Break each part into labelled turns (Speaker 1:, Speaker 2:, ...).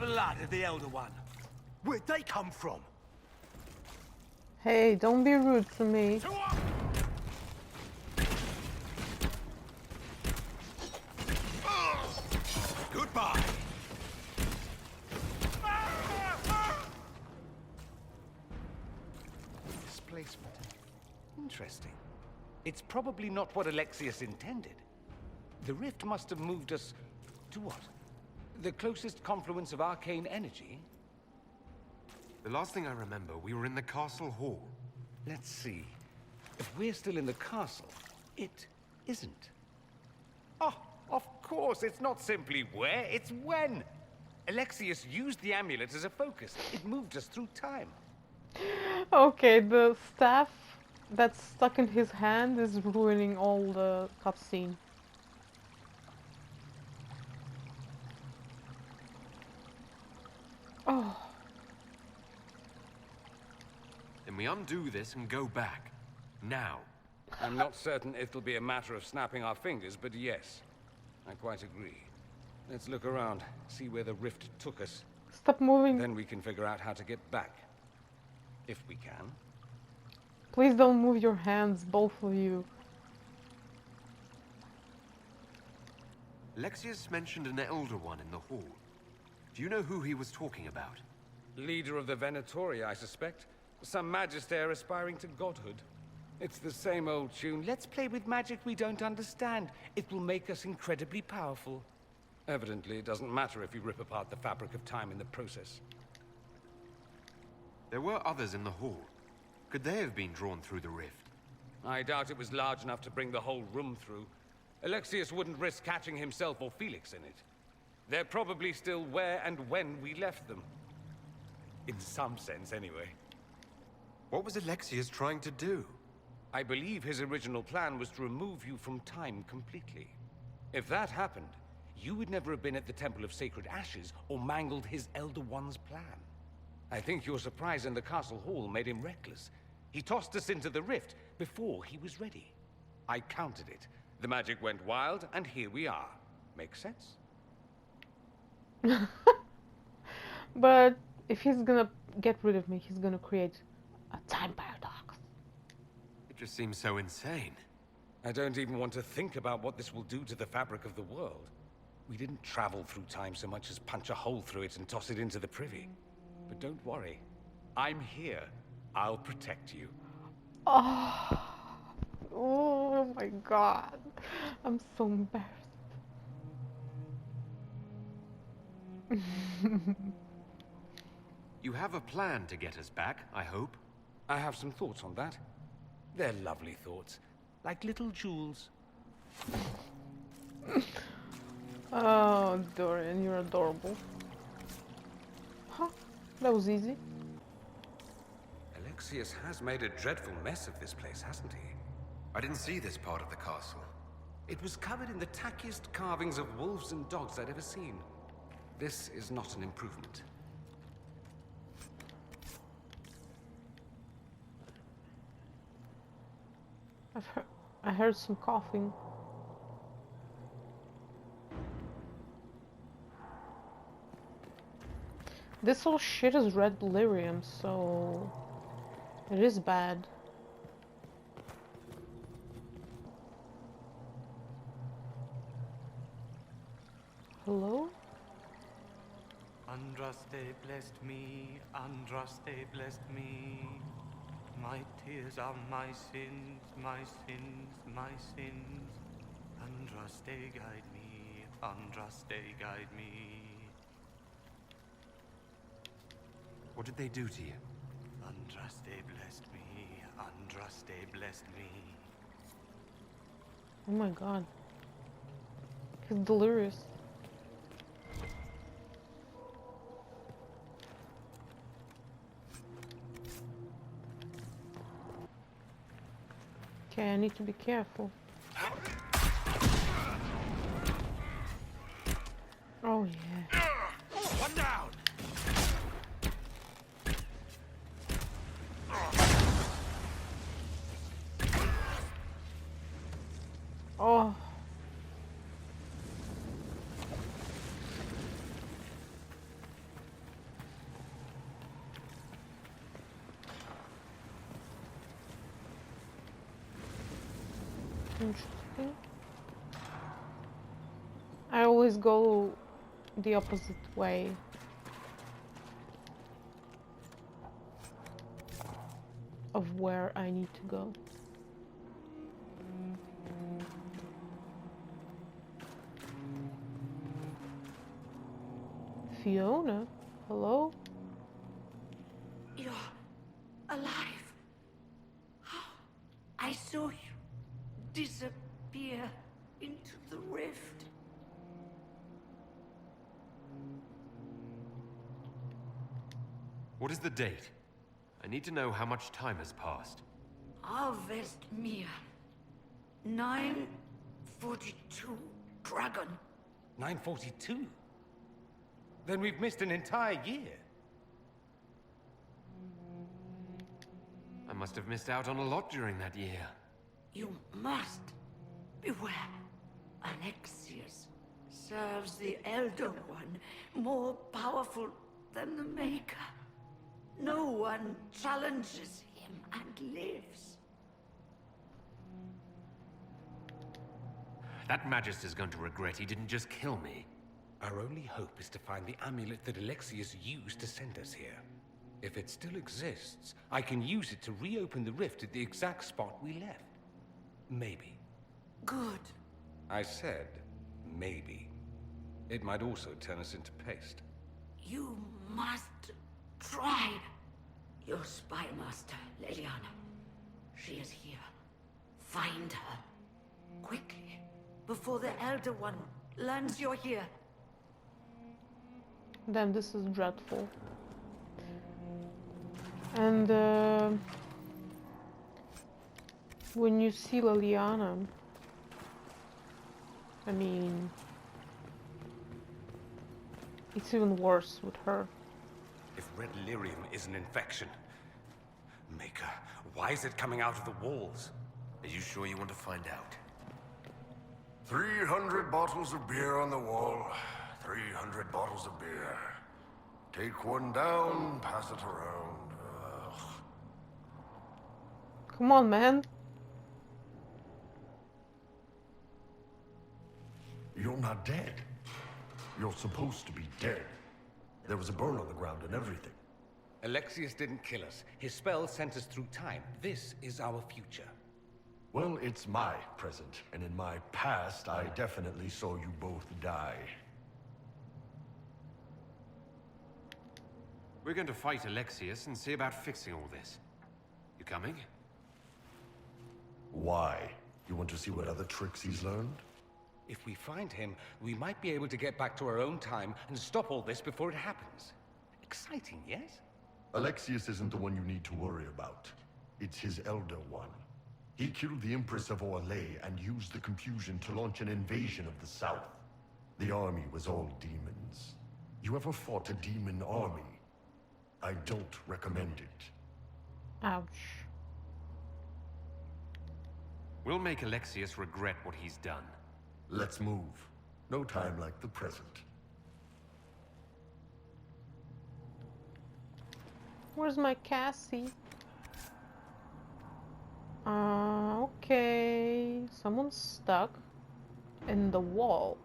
Speaker 1: blood of the Elder One. Where'd they come from?
Speaker 2: Hey, don't be rude to me.
Speaker 1: Goodbye. Displacement. Interesting. It's probably not what Alexius intended. The rift must have moved us to what? The closest confluence of arcane energy?
Speaker 3: The last thing I remember, we were in the castle hall.
Speaker 1: Let's see. If we're still in the castle, it isn't. Oh, of course, it's not simply where, it's when. Alexius used the amulet as a focus. It moved us through time.
Speaker 2: Okay, the staff that's stuck in his hand is ruining all the cutscene. Oh.
Speaker 3: Then we undo this and go back. Now.
Speaker 1: I'm not certain it'll be a matter of snapping our fingers, but yes, I quite agree. Let's look around, see where the rift took us.
Speaker 2: Stop moving.
Speaker 1: Then we can figure out how to get back. If we can.
Speaker 2: Please don't move your hands, both of you.
Speaker 3: Alexius mentioned an Elder One in the hall. Do you know who he was talking about?
Speaker 1: Leader of the Venatori, I suspect. Some magister aspiring to godhood. It's the same old tune. Let's play with magic we don't understand. It will make us incredibly powerful. Evidently, it doesn't matter if you rip apart the fabric of time in the process.
Speaker 3: There were others in the hall. Could they have been drawn through the rift?
Speaker 1: I doubt it was large enough to bring the whole room through. Alexius wouldn't risk catching himself or Felix in it. They're probably still where and when we left them. In some sense, anyway.
Speaker 3: What was Alexius trying to do?
Speaker 1: I believe his original plan was to remove you from time completely. If that happened, you would never have been at the Temple of Sacred Ashes or mangled his Elder One's plan. I think your surprise in the castle hall made him reckless. He tossed us into the rift before he was ready. I countered it. The magic went wild, and here we are. Make sense?
Speaker 2: But if he's gonna get rid of me, he's gonna create a time paradox.
Speaker 3: It just seems so insane.
Speaker 1: I don't even want to think about what this will do to the fabric of the world. We didn't travel through time so much as punch a hole through it and toss it into the privy. But don't worry. I'm here. I'll protect you.
Speaker 2: Oh, oh my god. I'm so embarrassed.
Speaker 3: You have a plan to get us back, I hope?
Speaker 1: I have some thoughts on that. They're lovely thoughts. Like little jewels.
Speaker 2: Oh, Dorian, you're adorable. Huh? That was easy.
Speaker 1: Alexius has made a dreadful mess of this place, hasn't he?
Speaker 3: I didn't see this part of the castle.
Speaker 1: It was covered in the tackiest carvings of wolves and dogs I'd ever seen. This is not an improvement.
Speaker 2: I heard some coughing. This whole shit is red delirium, so it is bad. Hello?
Speaker 4: Andraste blessed me, Andraste blessed me. My tears are my sins, my sins, my sins. Andraste guide me, Andraste guide me.
Speaker 3: What did they do to you?
Speaker 4: Andraste blessed me, Andraste blessed me.
Speaker 2: Oh my god. He's delirious. Okay, I need to be careful. Oh yeah.
Speaker 1: One down!
Speaker 2: Oh. Interesting. I always go the opposite way. Of where I need to go. Fiona? Hello?
Speaker 5: You're alive. I saw you disappear into the rift.
Speaker 3: What is the date? I need to know how much time has passed.
Speaker 5: Harvest Mia. 942 Dragon.
Speaker 1: 942? Then we've missed an entire year.
Speaker 3: I must have missed out on a lot during that year.
Speaker 5: You must beware. Alexius serves the Elder One, more powerful than the Maker. No one challenges him and lives.
Speaker 3: That Magister's going to regret he didn't just kill me.
Speaker 1: Our only hope is to find the amulet that Alexius used to send us here. If it still exists, I can use it to reopen the rift at the exact spot we left. Maybe.
Speaker 5: Good.
Speaker 1: I said, maybe. It might also turn us into paste.
Speaker 5: You must try. Your spy master, Leliana. She is here. Find her. Quickly. Before the Elder One learns you're here.
Speaker 2: Damn, this is dreadful. And when you see Leliana, I mean, it's even worse with her.
Speaker 1: If red lyrium is an infection, Maker, why is it coming out of the walls?
Speaker 3: Are you sure you want to find out?
Speaker 6: 300 bottles of beer on the wall. 300 bottles of beer. Take one down, pass it around. Ugh.
Speaker 2: Come on, man.
Speaker 6: You're not dead. You're supposed to be dead. There was a burn on the ground and everything.
Speaker 1: Alexius didn't kill us. His spell sent us through time. This is our future.
Speaker 6: Well, it's my present, and in my past, I definitely saw you both die.
Speaker 3: We're going to fight Alexius and see about fixing all this. You coming?
Speaker 6: Why? You want to see what other tricks he's learned?
Speaker 1: If we find him, we might be able to get back to our own time and stop all this before it happens. Exciting, yes?
Speaker 6: Alexius isn't the one you need to worry about. It's his Elder One. He killed the Empress of Orlais and used the confusion to launch an invasion of the South. The army was all demons. You ever fought a demon army? I don't recommend it.
Speaker 2: Ouch.
Speaker 3: We'll make Alexius regret what he's done.
Speaker 6: Let's move. No time like the present.
Speaker 2: Where's my Cassie? Okay. Someone's stuck in the wall.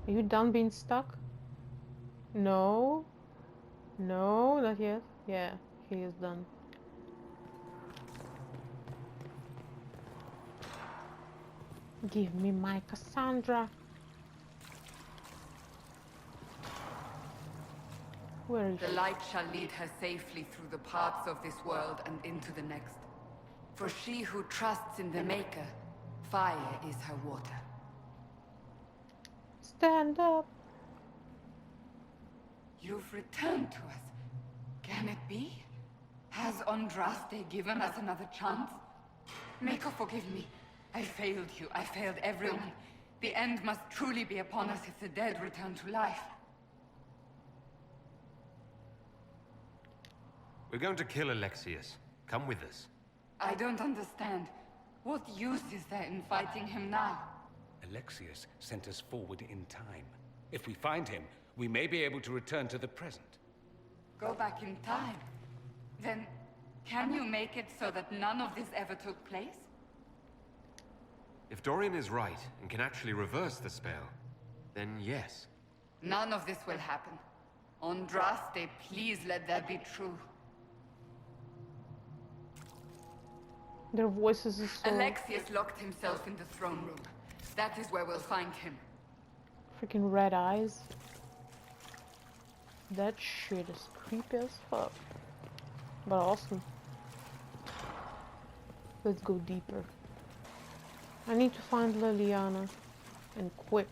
Speaker 2: Are you done being stuck? No. No, not yet. Yeah, he is done. Give me my Cassandra. Where is
Speaker 7: The
Speaker 2: she?
Speaker 7: light shall lead her safely through the paths of this world and into the next. For she who trusts in the Maker, fire is her water.
Speaker 2: Stand up.
Speaker 7: You've returned to us. Can it be? Has Andraste given us another chance? Maker, forgive me. I failed you. I failed everyone. The end must truly be upon us if the dead return to life.
Speaker 3: We're going to kill Alexius. Come with us.
Speaker 7: I don't understand. What use is there in fighting him now?
Speaker 1: Alexius sent us forward in time. If we find him, we may be able to return to the present.
Speaker 7: Go back in time? Then, can you make it so that none of this ever took place?
Speaker 3: If Dorian is right and can actually reverse the spell, then yes.
Speaker 7: None of this will happen. Andraste, please let that be true.
Speaker 2: Their voices is so
Speaker 7: Alexius locked himself in the throne room. That is where we'll find him.
Speaker 2: freaking red eyes. That shit is creepy as fuck. But awesome. Let's go deeper. I need to find Liliana. And quick.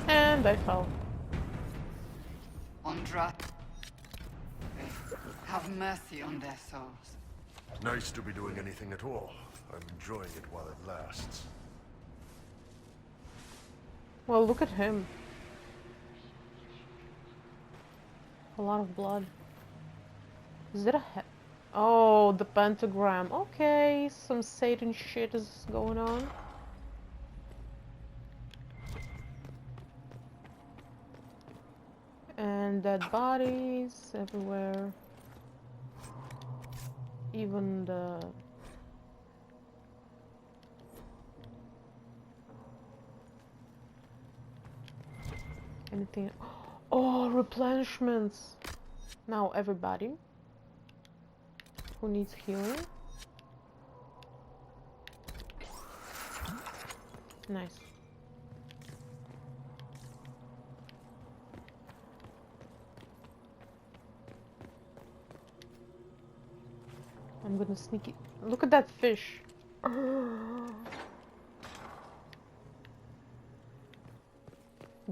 Speaker 2: And I fell.
Speaker 7: Andraste, have mercy on their souls.
Speaker 6: Nice to be doing anything at all. I'm enjoying it while it lasts.
Speaker 2: Well, look at him. A lot of blood. Is it a head? Oh, the pentagram. Okay, some Satan shit is going on. And dead bodies everywhere. Even the... Anything... Oh, replenishments! Now everybody who needs healing. Nice. I'm gonna sneak it. Look at that fish.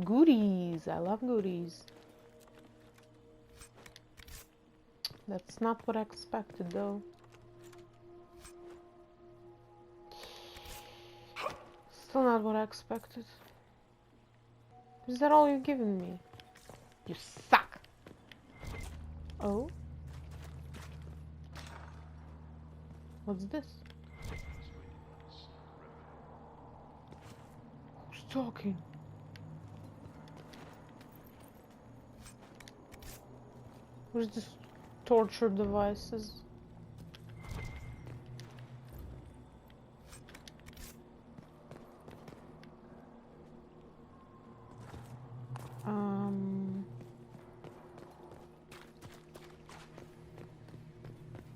Speaker 2: Goodies. I love goodies. That's not what I expected, though. Still not what I expected. Is that all you've given me? You suck. Oh? What's this? Who's talking? Where's this torture devices?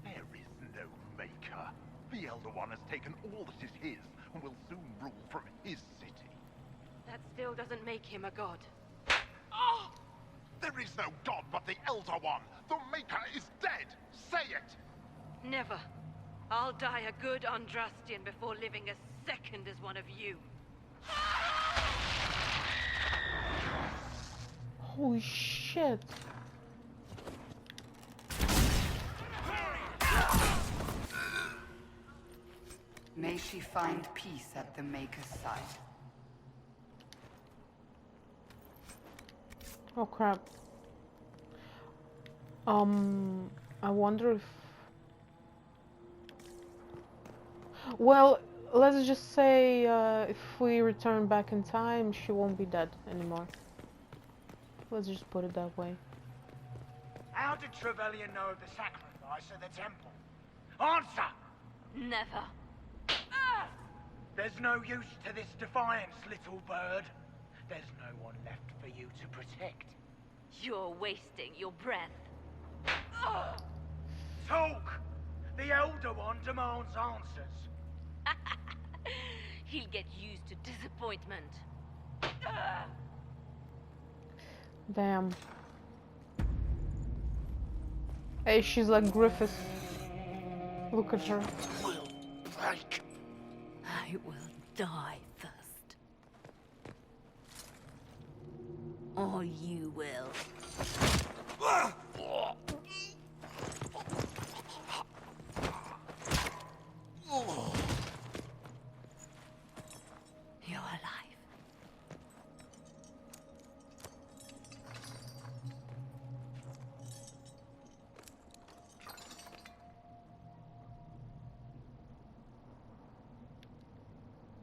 Speaker 8: There is no maker. The Elder One has taken all that is his and will soon rule from his city.
Speaker 9: That still doesn't make him a god.
Speaker 8: Ah! There is no god but the Elder One. The Maker is dead. Say it.
Speaker 9: Never. I'll die a good Andrastian before living a second as one of you.
Speaker 2: Holy shit.
Speaker 7: May she find peace at the Maker's side.
Speaker 2: Oh crap. I wonder if... Well, let's just say if we return back in time, she won't be dead anymore. Let's just put it that way.
Speaker 10: How did Trevelyan know of the sacrifice at the temple? Answer!
Speaker 9: Never.
Speaker 10: There's no use to this defiance, little bird. There's no one left for you to protect.
Speaker 9: You're wasting your breath.
Speaker 10: Talk! The Elder One demands answers.
Speaker 9: He'll get used to disappointment.
Speaker 2: Damn. Hey, she's like Griffith. Look at her.
Speaker 10: Will break.
Speaker 9: I will die first. Or you will. You're alive.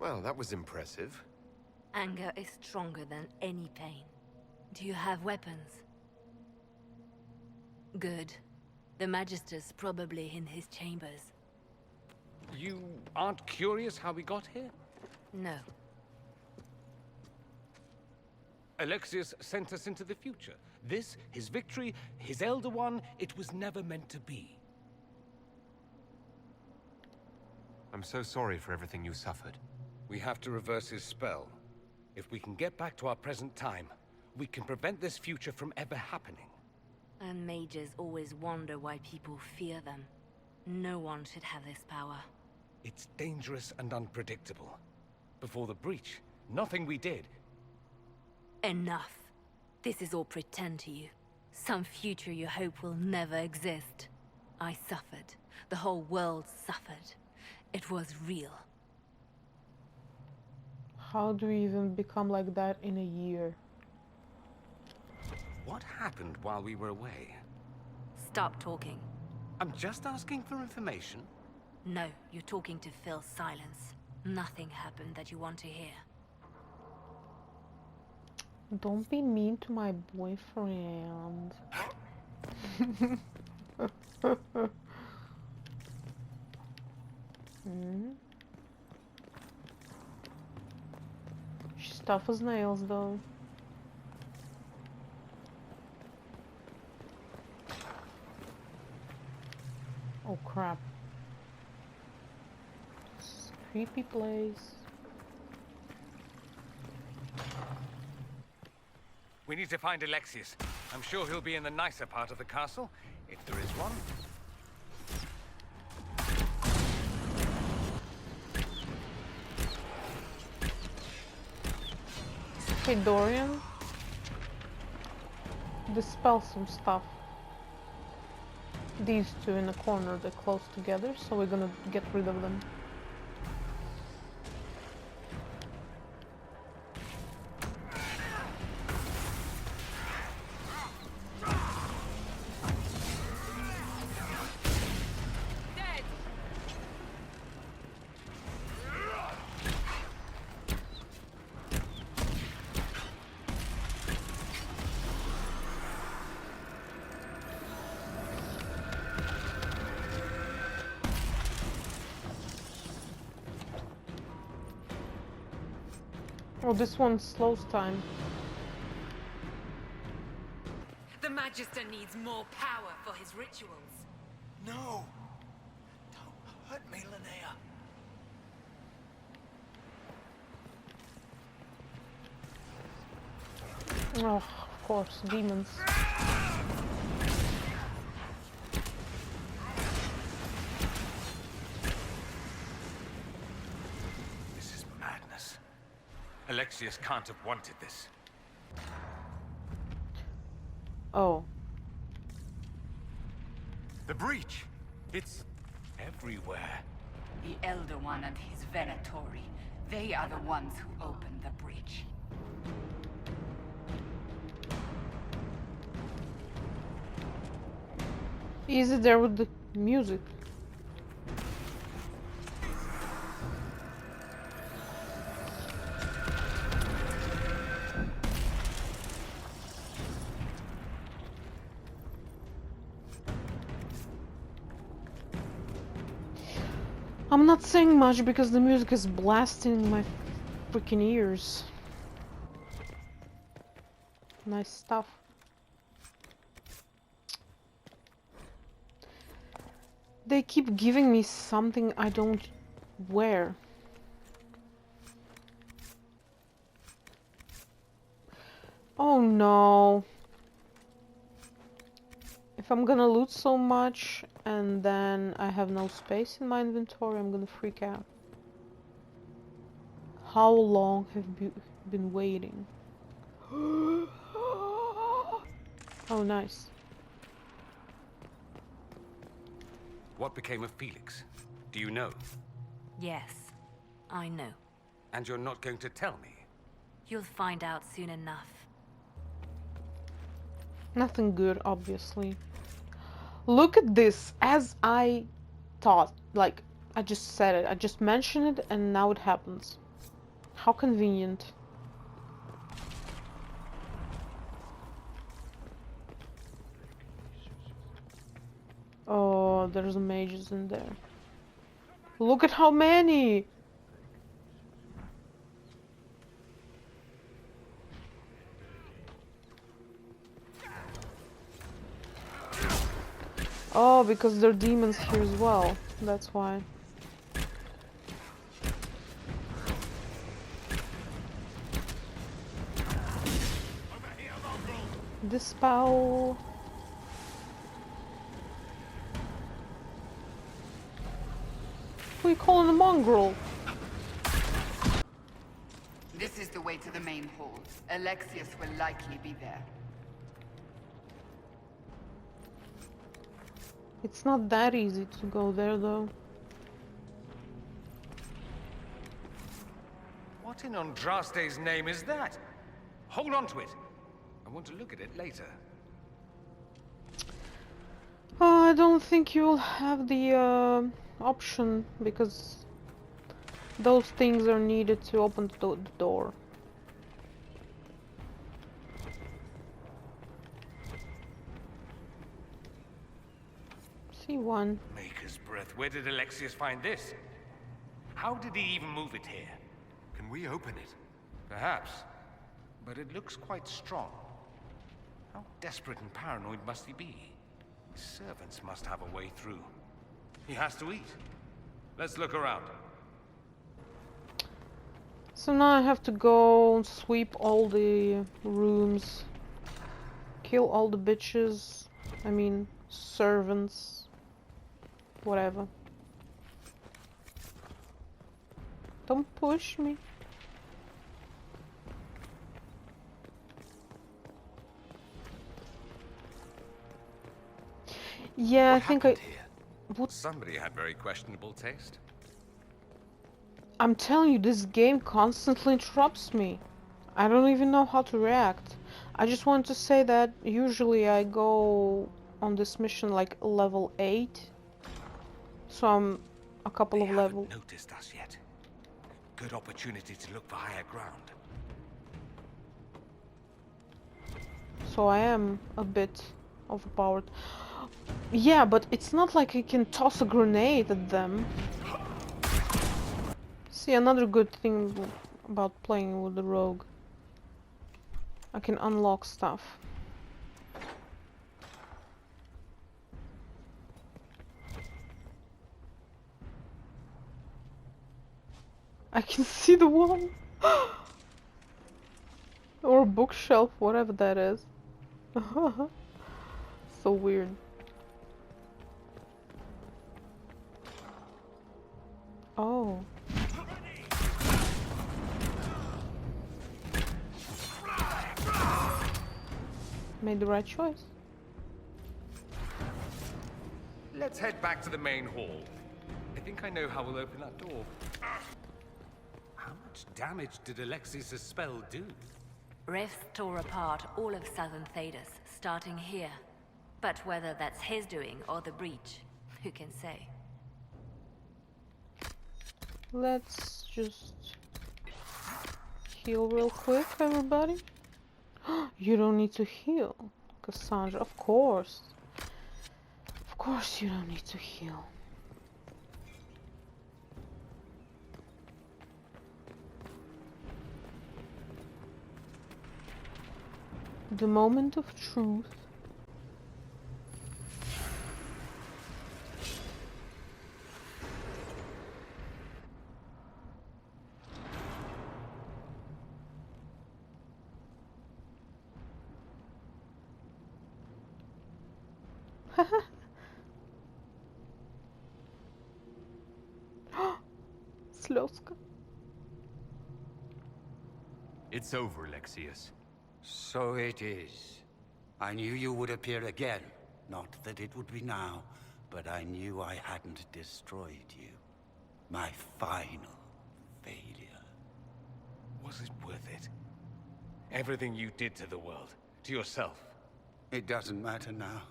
Speaker 3: Well, that was impressive.
Speaker 11: Anger is stronger than any pain. Do you have weapons? Good. The Magister's probably in his chambers.
Speaker 1: You aren't curious how we got here?
Speaker 11: No.
Speaker 1: Alexius sent us into the future. This, his victory, his Elder One, it was never meant to be.
Speaker 3: I'm so sorry for everything you suffered.
Speaker 1: We have to reverse his spell. If we can get back to our present time, we can prevent this future from ever happening.
Speaker 11: And mages always wonder why people fear them. No one should have this power.
Speaker 1: It's dangerous and unpredictable. Before the breach, nothing we did.
Speaker 11: Enough. This is all pretend to you. Some future you hope will never exist. I suffered. The whole world suffered. It was real.
Speaker 2: How do we even become like that in a year?
Speaker 1: What happened while we were away?
Speaker 11: Stop talking.
Speaker 1: I'm just asking for information.
Speaker 11: No, you're talking to fill silence. Nothing happened that you want to hear.
Speaker 2: Don't be mean to my boyfriend. She's tough as nails, though. Oh crap. It's a creepy place.
Speaker 1: We need to find Alexius. I'm sure he'll be in the nicer part of the castle, if there is one.
Speaker 2: Hey Dorian, dispel some stuff. These two in the corner, they're close together, so we're gonna get rid of them. Oh, this one slows time.
Speaker 9: The Magister needs more power for his rituals.
Speaker 10: No! Don't hurt me, Linnea.
Speaker 2: Oh, of course, demons.
Speaker 1: This is madness. Alexius can't have wanted this.
Speaker 2: Oh.
Speaker 3: The breach! It's
Speaker 1: everywhere.
Speaker 7: The Elder One and his Venatori. They are the ones who opened the breach.
Speaker 2: Easy there with the music. I'm not saying much because the music is blasting my freaking ears. Nice stuff. They keep giving me something I don't wear. Oh no. If I'm gonna loot so much and then I have no space in my inventory, I'm gonna freak out. How long have you been waiting? Oh, nice.
Speaker 1: What became of Felix? Do you know?
Speaker 11: Yes, I know.
Speaker 1: And you're not going to tell me?
Speaker 11: You'll find out soon enough.
Speaker 2: Nothing good, obviously. Look at this, as I thought. Like, I just said it. I just mentioned it, and now it happens. How convenient. Oh, there's mages in there. Look at how many! Oh, because there are demons here as well. That's why. Dispel. Who are you calling a mongrel?
Speaker 7: This is the way to the main hold. Alexius will likely be there.
Speaker 2: It's not that easy to go there, though.
Speaker 1: What in Andraste's name is that? Hold on to it. I want to look at it later.
Speaker 2: I don't think you'll have the option, because those things are needed to open the door. See one.
Speaker 1: Maker's breath. Where did Alexius find this? How did he even move it here?
Speaker 3: Can we open it?
Speaker 1: Perhaps. But it looks quite strong. How desperate and paranoid must he be? His servants must have a way through. He has to eat. Let's look around.
Speaker 2: So now I have to go and sweep all the rooms. Kill all the bitches. I mean, servants. Whatever. Don't push me. Yeah, I think
Speaker 1: Here? Somebody had very questionable taste.
Speaker 2: I'm telling you, this game constantly interrupts me. I don't even know how to react. I just want to say that usually I go on this mission like level 8. So I'm a couple of levels.
Speaker 1: They haven't noticed us yet. Good opportunity to look for higher ground.
Speaker 2: So I am a bit overpowered. Yeah, but it's not like I can toss a grenade at them. See, another good thing about playing with the rogue. I can unlock stuff. I can see the wall. Or a bookshelf, whatever that is. So weird. Oh. Made the right choice.
Speaker 1: Let's head back to the main hall. I think I know how we'll open that door. How much damage did Alexius' spell do?
Speaker 11: Rifts tore apart all of southern Thedas, starting here. But whether that's his doing or the breach, who can say?
Speaker 2: Let's just heal real quick, everybody. You don't need to heal, Cassandra. Of course. Of course you don't need to heal. The moment of truth. Sloska.
Speaker 3: It's over, Alexius.
Speaker 12: So it is. I knew you would appear again. Not that it would be now, but I knew I hadn't destroyed you. My final failure.
Speaker 1: Was it worth it? Everything you did to the world, to yourself.
Speaker 12: It doesn't matter now.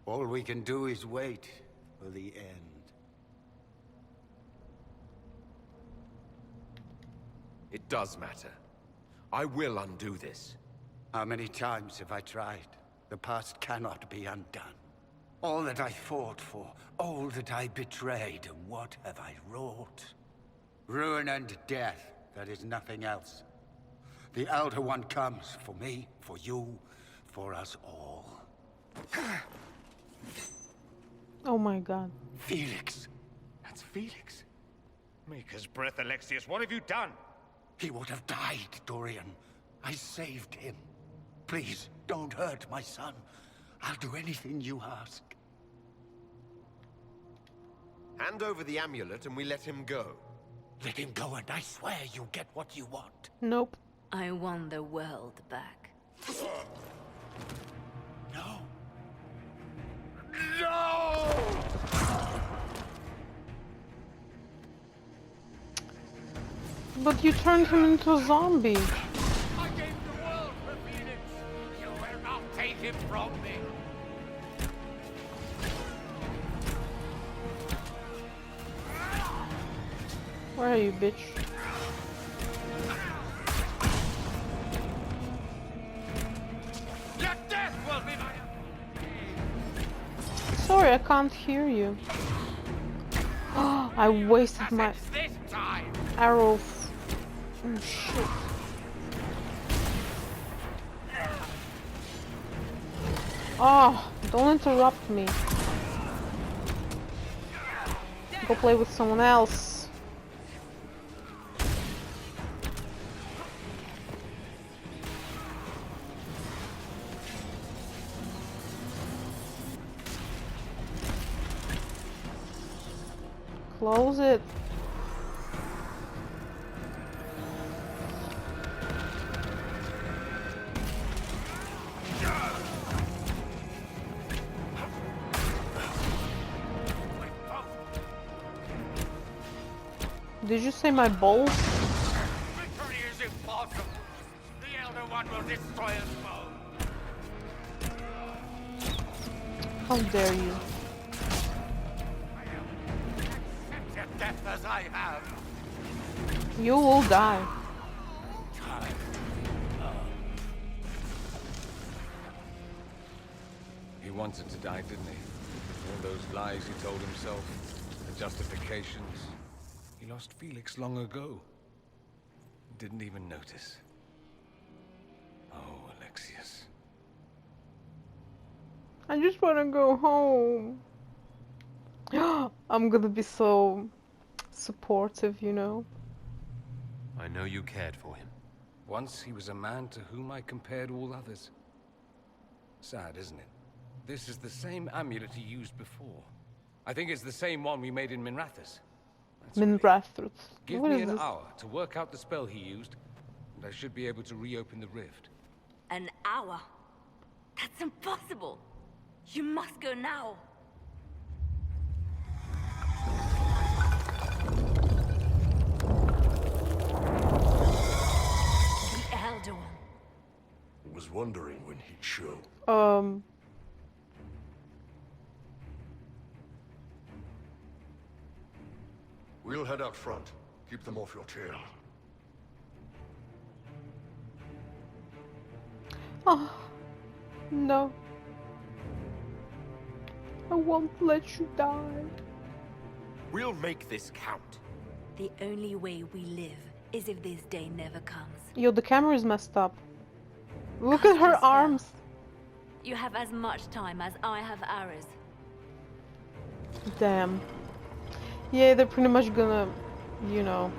Speaker 12: All we can do is wait for the end.
Speaker 3: It does matter. I will undo this.
Speaker 12: How many times have I tried? The past cannot be undone. All that I fought for, all that I betrayed, and what have I wrought? Ruin and death, there is nothing else. The Elder One comes for me, for you, for us all.
Speaker 2: Oh my god.
Speaker 12: Felix.
Speaker 1: That's Felix. Maker's breath, Alexius. What have you done?
Speaker 12: He would have died, Dorian. I saved him. Please, don't hurt my son. I'll do anything you ask.
Speaker 3: Hand over the amulet and we let him go.
Speaker 12: Let him go and I swear you'll get what you want.
Speaker 2: Nope.
Speaker 11: I want the world back.
Speaker 12: No.
Speaker 3: No!
Speaker 2: But you turned him into a zombie.
Speaker 10: I gave the world for Felix. You will not take him from me.
Speaker 2: Where are you, bitch?
Speaker 10: Your death will be my...
Speaker 2: Sorry, I can't hear you. I wasted my
Speaker 10: This time.
Speaker 2: arrow. Oh, shit. Oh, don't interrupt me. Go play with someone else. Close it. Did you say my balls?
Speaker 10: Victory is impossible. The Elder One will destroy us both.
Speaker 2: How dare you?
Speaker 10: Accept your death as I have.
Speaker 2: You will die.
Speaker 1: He wanted to die, didn't he? All those lies he told himself, the justifications. He lost Felix long ago. Didn't even notice. Oh, Alexius.
Speaker 2: I just want to go home. I'm gonna be so supportive, you know.
Speaker 3: I know you cared for him.
Speaker 1: Once he was a man to whom I compared all others. Sad, isn't it? This is the same amulet he used before. I think it's the same one we made in Minrathous.
Speaker 2: Minrathous.
Speaker 1: Give
Speaker 2: What
Speaker 1: me
Speaker 2: is
Speaker 1: an
Speaker 2: this?
Speaker 1: hour to work out the spell he used, and I should be able to reopen the rift.
Speaker 11: An hour? That's impossible. You must go now. The Elder One.
Speaker 6: Was wondering when he'd show. We'll head out front. Keep them off your tail.
Speaker 2: Oh, no. I won't let you die.
Speaker 3: We'll make this count.
Speaker 11: The only way we live is if this day never comes.
Speaker 2: Yo, the camera is messed up. Look at her
Speaker 11: Cast your spell.
Speaker 2: arms.
Speaker 11: You have as much time as I have arrows.
Speaker 2: Damn. Yeah, they're pretty much gonna, you know.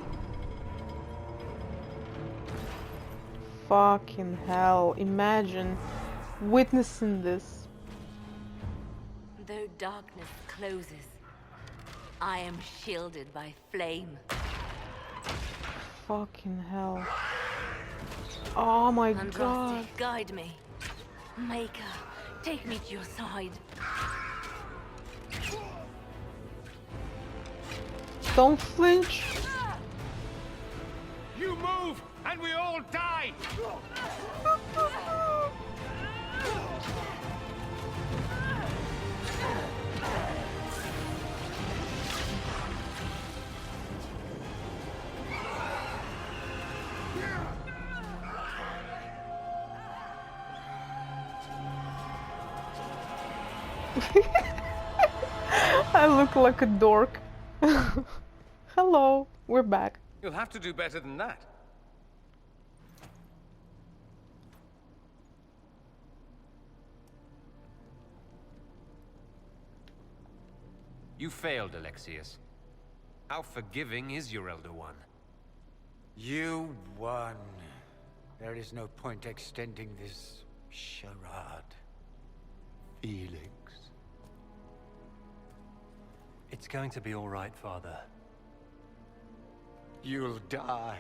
Speaker 2: Fucking hell. Imagine witnessing this.
Speaker 11: Though darkness closes, I am shielded by flame.
Speaker 2: Fucking hell. Oh my god.
Speaker 11: Andraste, guide me. Maker, take me to your side.
Speaker 2: Don't flinch.
Speaker 10: You move, and we all die.
Speaker 2: I look like a dork. Hello, we're back.
Speaker 1: You'll have to do better than that.
Speaker 3: You failed, Alexius. How forgiving is your Elder One?
Speaker 12: You won. There is no point extending this charade. Felix.
Speaker 13: It's going to be all right, Father.
Speaker 12: You'll die.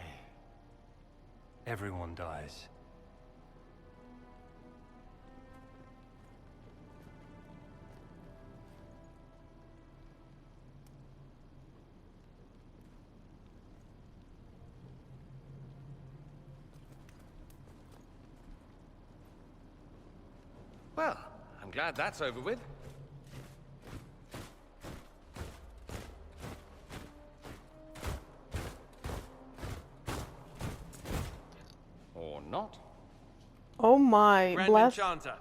Speaker 13: Everyone dies.
Speaker 1: Well, I'm glad that's over with. Or not.
Speaker 2: Oh my,
Speaker 14: Grand
Speaker 2: bless.
Speaker 14: Enchanter,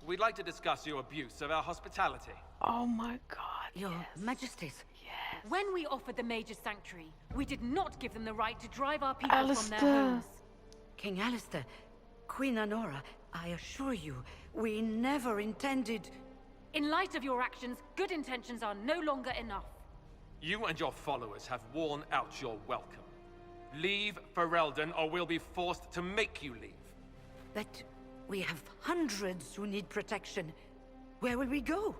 Speaker 14: we'd like to discuss your abuse of our hospitality.
Speaker 2: Oh my god.
Speaker 5: Your Majesties.
Speaker 11: When we offered the Mage's Sanctuary, we did not give them the right to drive our people from their
Speaker 2: Alistair.
Speaker 11: homes.
Speaker 5: King Alistair, Queen Honora, I assure you, we never intended...
Speaker 11: In light of your actions, good intentions are no longer enough.
Speaker 14: You and your followers have worn out your welcome. Leave Ferelden, or we'll be forced to make you leave.
Speaker 5: But we have hundreds who need protection. Where will we go?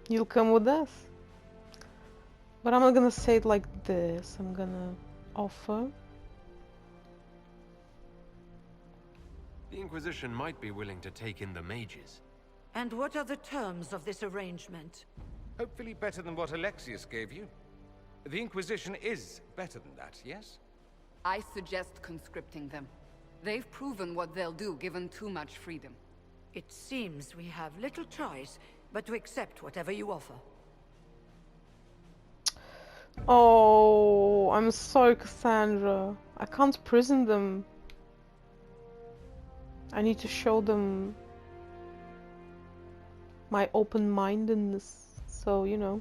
Speaker 2: You'll come with us. But I'm not gonna say it like this. I'm gonna offer.
Speaker 3: The Inquisition might be willing to take in the mages.
Speaker 5: And what are the terms of this arrangement?
Speaker 1: Hopefully better than what Alexius gave you. The Inquisition is better than that, yes?
Speaker 7: I suggest conscripting them. They've proven what they'll do given too much freedom.
Speaker 5: It seems we have little choice but to accept whatever you offer.
Speaker 2: Oh, I'm sorry, Cassandra. I can't prison them. I need to show them my open-mindedness. So, you know.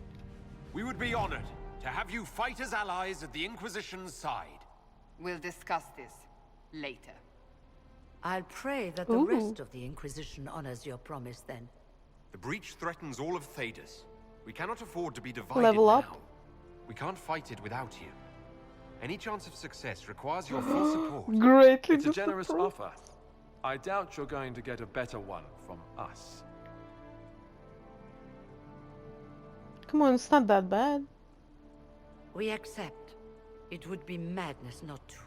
Speaker 3: We would be honored to have you fight as allies at the Inquisition's side.
Speaker 7: We'll discuss this later.
Speaker 5: I'll pray that the rest of the Inquisition honors your promise then.
Speaker 3: The breach threatens all of Thedas. We cannot afford to be divided
Speaker 2: Level up.
Speaker 3: now. We can't fight it without you. Any chance of success requires your full support.
Speaker 2: Greatly
Speaker 14: It's a generous
Speaker 2: disappointed.
Speaker 14: offer. I doubt you're going to get a better one from us.
Speaker 2: Come on, it's not that bad.
Speaker 5: We accept. It would be madness not to.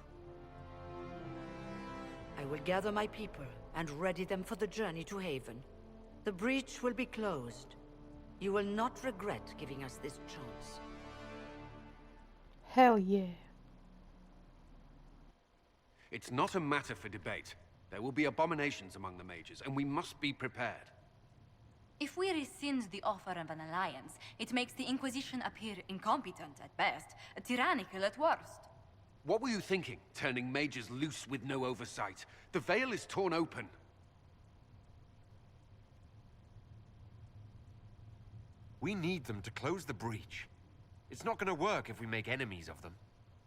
Speaker 5: I will gather my people and ready them for the journey to Haven. The breach will be closed. You will not regret giving us this chance.
Speaker 2: Hell yeah.
Speaker 15: It's not a matter for debate. There will be abominations among the mages, and we must be prepared.
Speaker 16: If we rescind the offer of an alliance, it makes the Inquisition appear incompetent at best, tyrannical at worst.
Speaker 15: What were you thinking, turning mages loose with no oversight? The veil is torn open.
Speaker 3: We need them to close the breach. It's not going to work if we make enemies of them.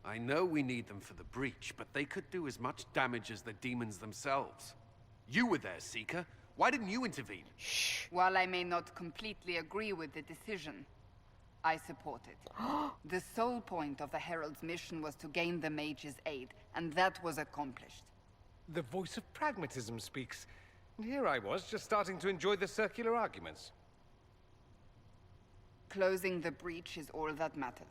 Speaker 15: I know we need them for the breach, but they could do as much damage as the demons themselves. You were there, Seeker. Why didn't you intervene?
Speaker 7: While I may not completely agree with the decision, I support it. The sole point of the Herald's mission was to gain the mage's aid, and that was accomplished.
Speaker 1: The voice of pragmatism speaks. And here I was, just starting to enjoy the circular arguments.
Speaker 7: Closing the breach is all that matters.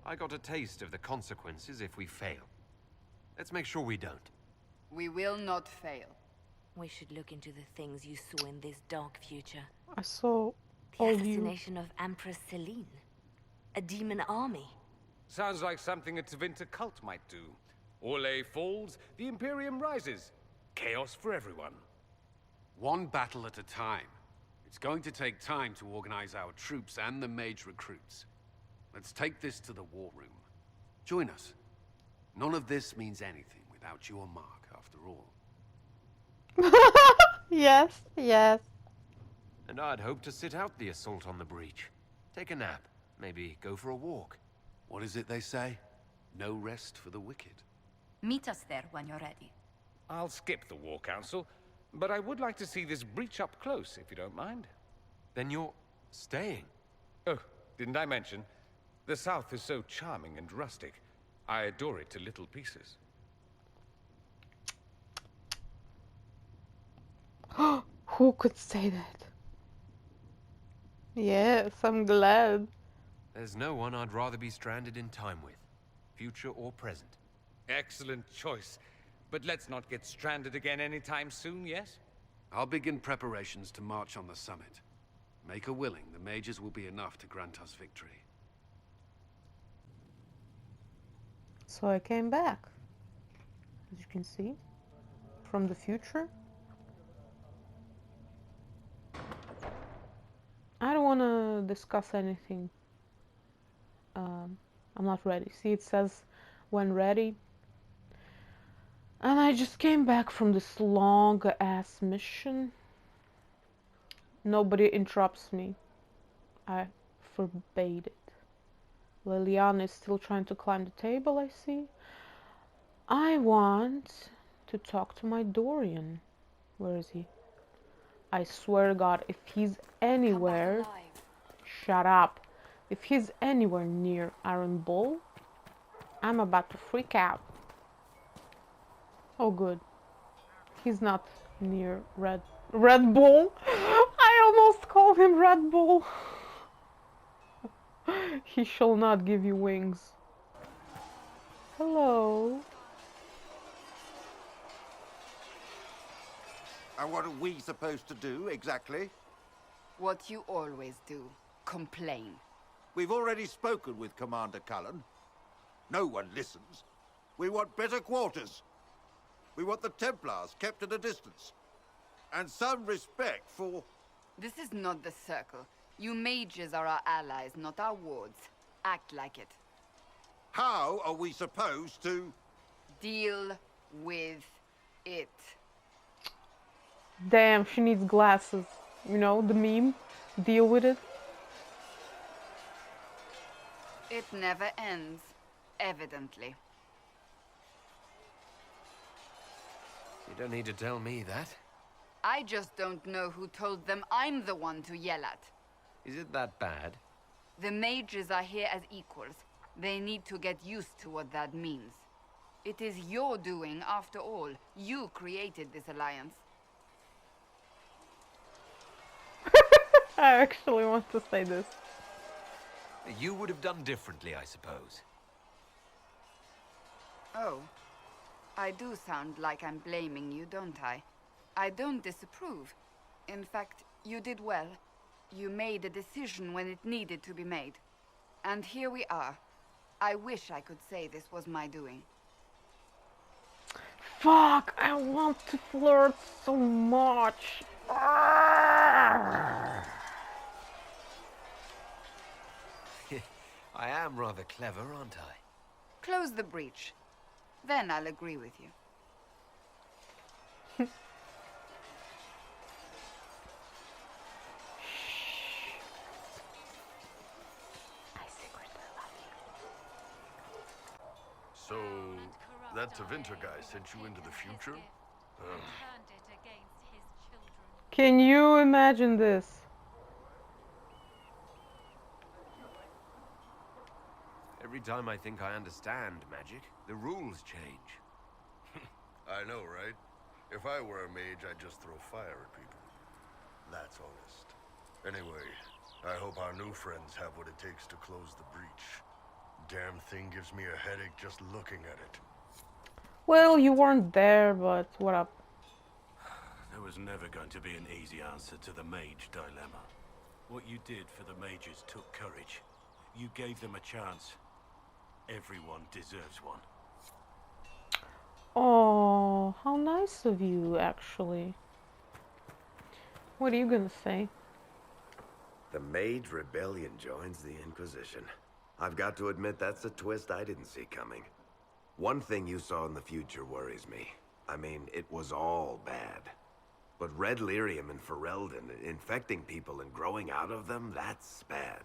Speaker 3: I got a taste of the consequences if we fail. Let's make sure we don't.
Speaker 7: We will not fail.
Speaker 11: We should look into the things you saw in this dark future.
Speaker 2: I saw
Speaker 11: The
Speaker 2: all you.
Speaker 11: assassination of Empress Celine. A demon army.
Speaker 1: Sounds like something a Tevinter cult might do. Orlais falls, the Imperium rises. Chaos for everyone.
Speaker 15: One battle at a time. It's going to take time to organize our troops and the mage recruits. Let's take this to the war room. Join us. None of this means anything out your mark, after all.
Speaker 2: Yes, yes.
Speaker 3: And I'd hoped to sit out the assault on the breach. Take a nap, maybe go for a walk.
Speaker 15: What is it they say? No rest for the wicked.
Speaker 16: Meet us there when you're ready.
Speaker 1: I'll skip the War Council, but I would like to see this breach up close, if you don't mind.
Speaker 3: Then you're staying?
Speaker 1: Oh, didn't I mention? The South is so charming and rustic. I adore it to little pieces.
Speaker 2: Who could say that? Yes, I'm glad.
Speaker 3: There's no one I'd rather be stranded in time with, future or present.
Speaker 1: Excellent choice. But let's not get stranded again anytime soon, yes?
Speaker 15: I'll begin preparations to march on the summit. Make her willing, the mages will be enough to grant us victory.
Speaker 2: So I came back, as you can see, from the future. I don't want to discuss anything. I'm not ready. See, it says when ready. And I just came back from this long-ass mission. Nobody interrupts me. I forbade it. Leliana is still trying to climb the table, I see. I want to talk to my Dorian. Where is he? I swear to God, if he's anywhere... Shut up. If he's anywhere near Iron Bull, I'm about to freak out. Oh, good. He's not near Red Bull. I almost called him Red Bull. He shall not give you wings. Hello.
Speaker 12: And what are we supposed to do, exactly?
Speaker 7: What you always do. Complain.
Speaker 12: We've already spoken with Commander Cullen. No one listens. We want better quarters. We want the Templars kept at a distance. And some respect for...
Speaker 7: This is not the Circle. You mages are our allies, not our wards. Act like it.
Speaker 12: How are we supposed to...
Speaker 7: Deal with it.
Speaker 2: Damn, she needs glasses. You know, the meme? Deal with it.
Speaker 7: It never ends, evidently.
Speaker 3: You don't need to tell me that.
Speaker 7: I just don't know who told them I'm the one to yell at.
Speaker 3: Is it that bad?
Speaker 7: The mages are here as equals. They need to get used to what that means. It is your doing, after all. You created this alliance.
Speaker 2: I actually want to say this.
Speaker 3: You would have done differently, I suppose.
Speaker 7: Oh. I do sound like I'm blaming you, don't I? I don't disapprove. In fact, you did well. You made a decision when it needed to be made. And here we are. I wish I could say this was my doing.
Speaker 2: Fuck, I want to flirt so much.
Speaker 3: I am rather clever, aren't I?
Speaker 7: Close the breach. Then I'll agree with you.
Speaker 6: So, that Tevinter guy sent you into the future?
Speaker 2: Can you imagine this?
Speaker 3: Every time I think I understand magic, the rules change.
Speaker 6: I know, right? If I were a mage, I'd just throw fire at people. That's honest. Anyway, I hope our new friends have what it takes to close the breach. Damn thing gives me a headache just looking at it.
Speaker 2: Well, you weren't there, but what up?
Speaker 17: There was never going to be an easy answer to the mage dilemma. What you did for the mages took courage. You gave them a chance. Everyone deserves one.
Speaker 2: Oh, how nice of you, actually. What are you gonna say?
Speaker 18: The Mage Rebellion joins the Inquisition. I've got to admit that's a twist I didn't see coming. One thing you saw in the future worries me. I mean, it was all bad. But red lyrium in Ferelden, infecting people and growing out of them, that's bad.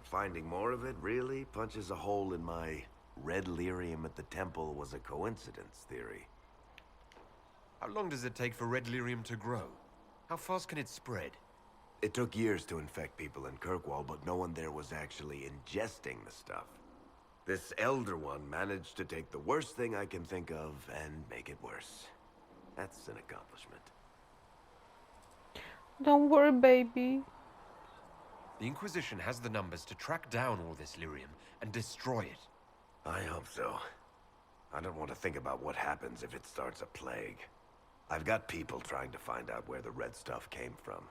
Speaker 18: Finding more of it really punches a hole in my red lyrium at the temple was a coincidence theory.
Speaker 3: How long does it take for red lyrium to grow? How fast can it spread?
Speaker 18: It took years to infect people in Kirkwall, but no one there was actually ingesting the stuff. This Elder One managed to take the worst thing I can think of and make it worse. That's an accomplishment.
Speaker 2: Don't worry, baby.
Speaker 3: The Inquisition has the numbers to track down all this lyrium and destroy it.
Speaker 18: I hope so. I don't want to think about what happens if it starts a plague. I've got people trying to find out where the red stuff came from.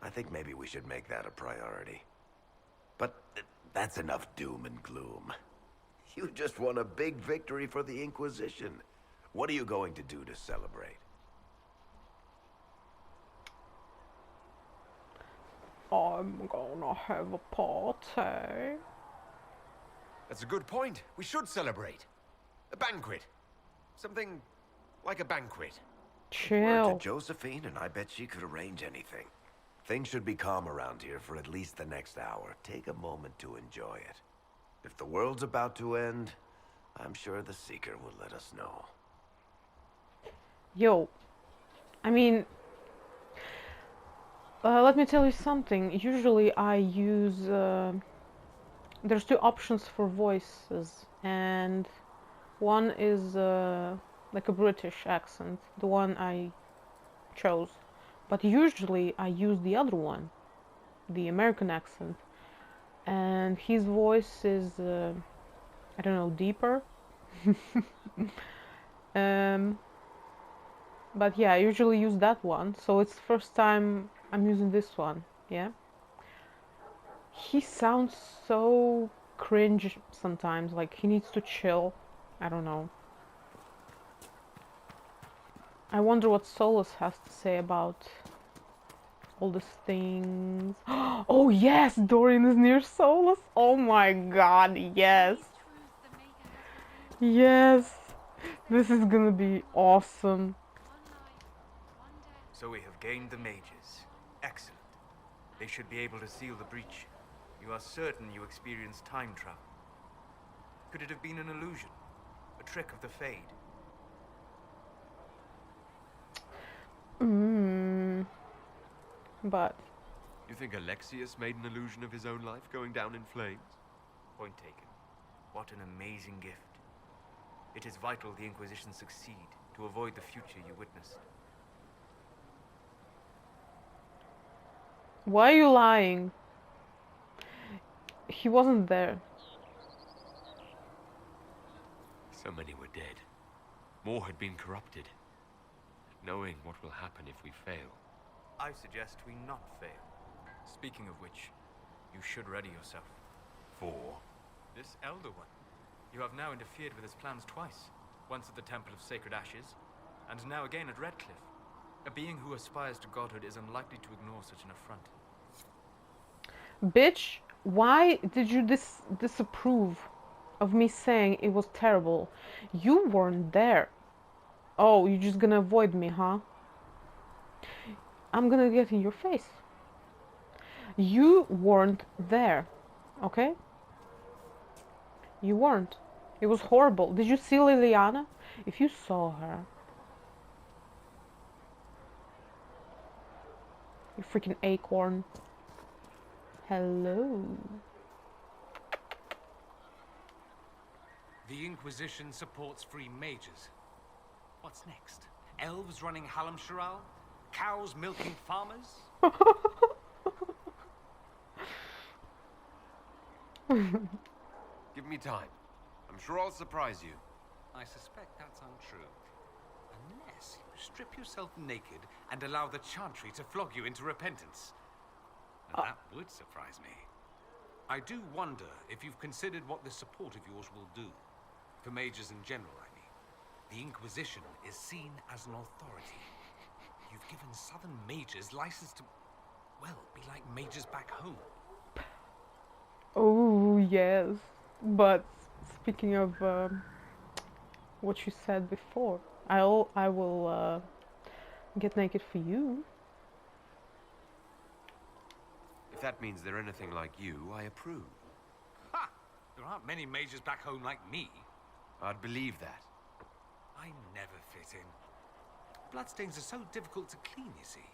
Speaker 18: I think maybe we should make that a priority. But that's enough doom and gloom. You just won a big victory for the Inquisition. What are you going to do to celebrate?
Speaker 2: I'm gonna have a party.
Speaker 3: That's a good point. We should celebrate. A banquet. Something like a banquet.
Speaker 2: Chill.
Speaker 18: Word to Josephine, and I bet she could arrange anything. Things should be calm around here for at least the next hour. Take a moment to enjoy it. If the world's about to end, I'm sure the Seeker will let us know.
Speaker 2: Yo, I mean, let me tell you something. Usually I use, there's two options for voices, and one is like a British accent, the one I chose. But usually I use the other one, the American accent. And his voice is, I don't know, deeper. But yeah, I usually use that one. So it's the first time I'm using this one, yeah? He sounds so cringe sometimes, like he needs to chill. I don't know. I wonder what Solus has to say about all these things. Oh yes, Dorian is near Solus. Oh my god, yes. Yes. This is gonna be awesome.
Speaker 19: So we have gained the mages. Excellent. They should be able to seal the breach. You are certain you experienced time travel. Could it have been an illusion? A trick of the Fade?
Speaker 2: But...
Speaker 3: You think Alexius made an illusion of his own life going down in flames?
Speaker 19: Point taken. What an amazing gift. It is vital the Inquisition succeed to avoid the future you witnessed.
Speaker 2: Why are you lying? He wasn't there.
Speaker 3: So many were dead. More had been corrupted. Knowing what will happen if we fail.
Speaker 19: I suggest we not fail. Speaking of which, you should ready yourself.
Speaker 3: For?
Speaker 19: This Elder One. You have now interfered with his plans twice. Once at the Temple of Sacred Ashes, and now again at Redcliffe. A being who aspires to godhood is unlikely to ignore such an affront.
Speaker 2: Bitch, why did you disapprove of me saying it was terrible? You weren't there. Oh, you're just gonna avoid me, huh? I'm gonna get in your face. You weren't there, okay? You weren't. It was horrible. Did you see Liliana? If you saw her... You freaking acorn. Hello.
Speaker 1: The Inquisition supports free mages. What's next? Elves running Halamsharal? Cows milking farmers?
Speaker 3: Give me time. I'm sure I'll surprise you.
Speaker 1: I suspect that's untrue. Unless you strip yourself naked and allow the Chantry to flog you into repentance. Now, that would surprise me. I do wonder if you've considered what this support of yours will do. For mages in general, I mean. The Inquisition is seen as an authority. You've given southern mages license to, well, be like mages back home.
Speaker 2: Oh, yes. But speaking of what you said before. I will get naked for you.
Speaker 3: If that means they're anything like you, I approve.
Speaker 1: Ha! There aren't many mages back home like me.
Speaker 3: I'd believe that.
Speaker 1: I never fit in. Bloodstains are so difficult to clean, you see.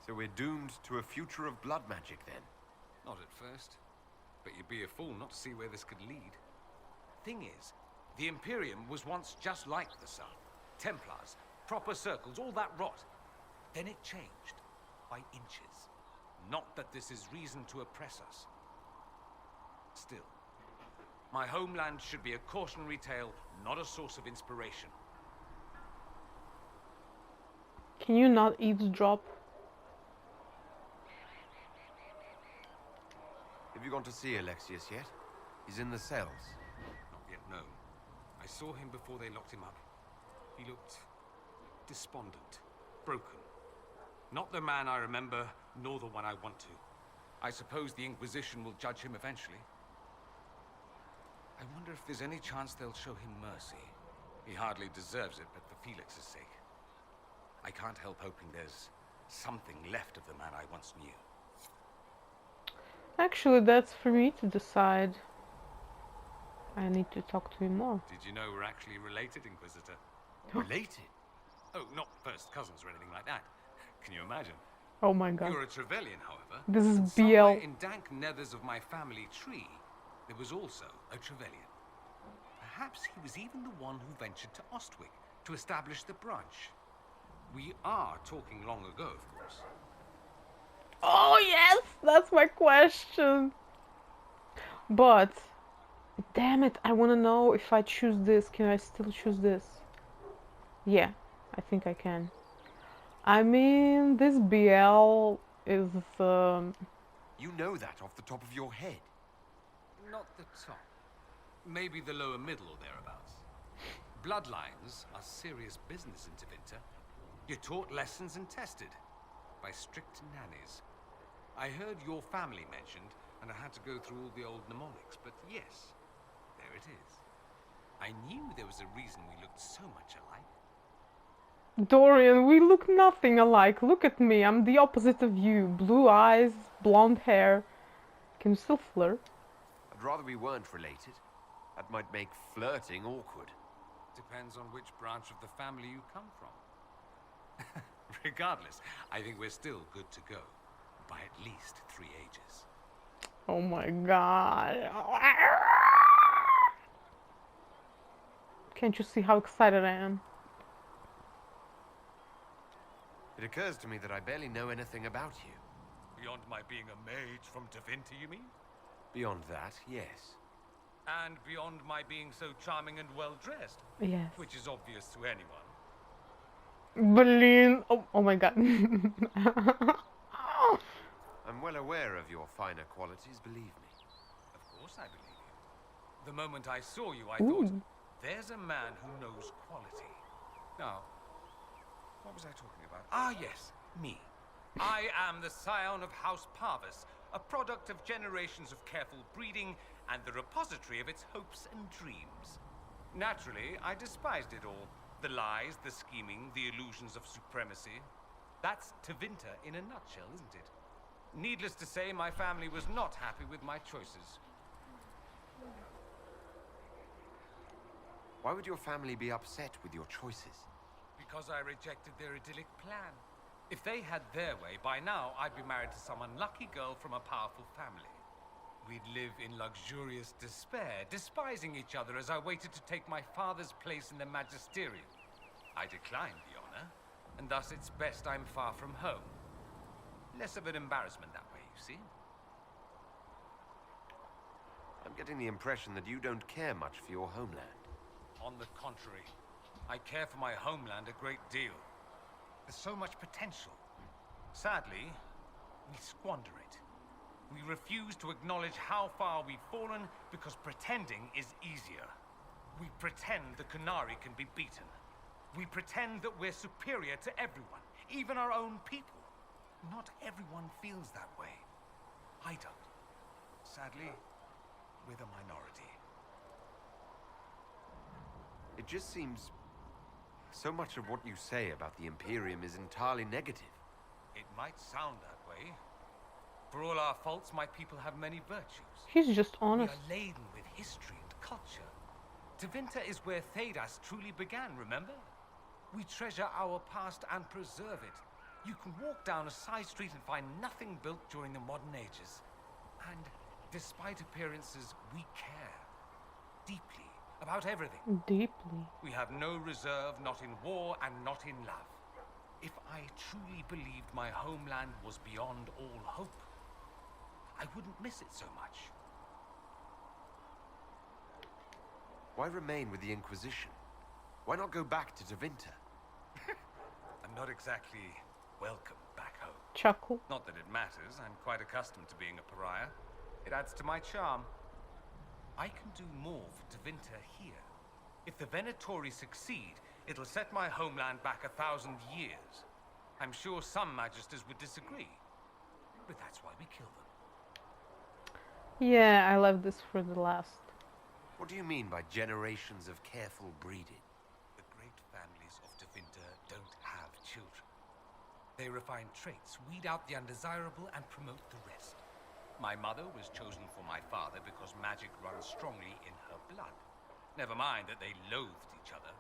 Speaker 3: So we're doomed to a future of blood magic, then?
Speaker 1: Not at first. But you'd be a fool not to see where this could lead. Thing is, the Imperium was once just like the Sun. Templars, proper circles, all that rot. Then it changed. By inches. Not that this is reason to oppress us. Still, my homeland should be a cautionary tale, not a source of inspiration.
Speaker 2: Can you not eavesdrop?
Speaker 3: Have you gone to see Alexius yet? He's in the cells.
Speaker 1: Not yet, no. I saw him before they locked him up. He looked despondent, broken. Not the man I remember, nor the one I want to. I suppose the Inquisition will judge him eventually. I wonder if there's any chance they'll show him mercy. He hardly deserves it, but for Felix's sake. I can't help hoping there's something left of the man I once knew.
Speaker 2: Actually, that's for me to decide. I need to talk to him more.
Speaker 1: Did you know we're actually related, Inquisitor?
Speaker 3: Related?
Speaker 1: Oh, not first cousins or anything like that. Can you imagine?
Speaker 2: Oh my god.
Speaker 1: You're a Trevelyan, however.
Speaker 2: This is
Speaker 1: and
Speaker 2: BL.
Speaker 1: somewhere in dank nethers of my family tree, there was also a Trevelyan. Perhaps he was even the one who ventured to Ostwick to establish the branch. We are talking long ago, of course.
Speaker 2: Oh yes, that's my question. But, damn it, I want to know if I choose this, can I still choose this? Yeah, I think I can. I mean, this BL is...
Speaker 3: You know that off the top of your head.
Speaker 1: Not the top. Maybe the lower middle or thereabouts. Bloodlines are serious business in Tevinter. You're taught lessons and tested by strict nannies. I heard your family mentioned, and I had to go through all the old mnemonics, but yes, there it is. I knew there was a reason we looked so much alike.
Speaker 2: Dorian, we look nothing alike. Look at me, I'm the opposite of you. Blue eyes, blonde hair. Can you still flirt?
Speaker 3: I'd rather we weren't related. That might make flirting awkward.
Speaker 1: Depends on which branch of the family you come from. Regardless, I think we're still good to go. By at least 3 ages.
Speaker 2: Oh my god. Can't you see how excited I am?
Speaker 3: It occurs to me that I barely know anything about you.
Speaker 1: Beyond my being a mage from Tevinter, you mean?
Speaker 3: Beyond that, yes.
Speaker 1: And beyond my being so charming and well-dressed.
Speaker 2: Yes.
Speaker 1: Which is obvious to anyone.
Speaker 2: Berlin. Oh my god.
Speaker 3: I'm well aware of your finer qualities, believe me.
Speaker 1: Of course I believe you. The moment I saw you, I thought, there's a man who knows quality. Now, what was I talking about? Ah, yes, me. I am the scion of House Parvis, a product of generations of careful breeding and the repository of its hopes and dreams. Naturally, I despised it all. The lies, the scheming, the illusions of supremacy. That's Tevinter in a nutshell, isn't it? Needless to say, my family was not happy with my choices.
Speaker 3: Why would your family be upset with your choices?
Speaker 1: Because I rejected their idyllic plan. If they had their way, by now I'd be married to some unlucky girl from a powerful family. We'd live in luxurious despair, despising each other as I waited to take my father's place in the magisterium. I declined the honor, and thus it's best I'm far from home. Less of an embarrassment that way, you see.
Speaker 3: I'm getting the impression that you don't care much for your homeland.
Speaker 1: On the contrary, I care for my homeland a great deal. There's so much potential. Sadly, we squander it. We refuse to acknowledge how far we've fallen because pretending is easier. We pretend the Qunari can be beaten. We pretend that we're superior to everyone, even our own people. Not everyone feels that way. I don't. Sadly, we're the minority.
Speaker 3: It just seems... so much of what you say about the Imperium is entirely negative.
Speaker 1: It might sound that way. For all our faults, my people have many virtues.
Speaker 2: He's just honest.
Speaker 1: We are laden with history and culture. Tevinter is where Thedas truly began, remember? We treasure our past and preserve it. You can walk down a side street and find nothing built during the modern ages. And despite appearances, we care. Deeply. About everything.
Speaker 2: Deeply.
Speaker 1: We have no reserve, not in war and not in love. If I truly believed my homeland was beyond all hope, I wouldn't miss it so much.
Speaker 3: Why remain with the Inquisition? Why not go back to Tevinter?
Speaker 1: I'm not exactly welcome back home.
Speaker 2: Chuckle.
Speaker 1: Not that it matters. I'm quite accustomed to being a pariah. It adds to my charm. I can do more for Tevinter here. If the Venatori succeed, it'll set my homeland back 1,000 years. I'm sure some magisters would disagree, but that's why we kill them.
Speaker 2: Yeah, I left this for the last.
Speaker 3: What do you mean by generations of careful breeding?
Speaker 1: The great families of Tevinter don't have children. They refine traits, weed out the undesirable, and promote the rest. My mother was chosen for my father because magic runs strongly in her blood. Never mind that they loathed each other.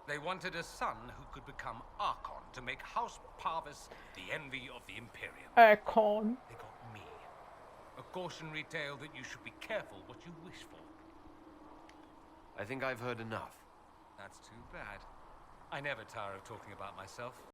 Speaker 1: They wanted a son who could become Archon to make House Parvis the envy of the Imperium.
Speaker 2: Archon.
Speaker 1: They got me. A cautionary tale that you should be careful what you wish for.
Speaker 3: I think I've heard enough.
Speaker 1: That's too bad. I never tire of talking about myself.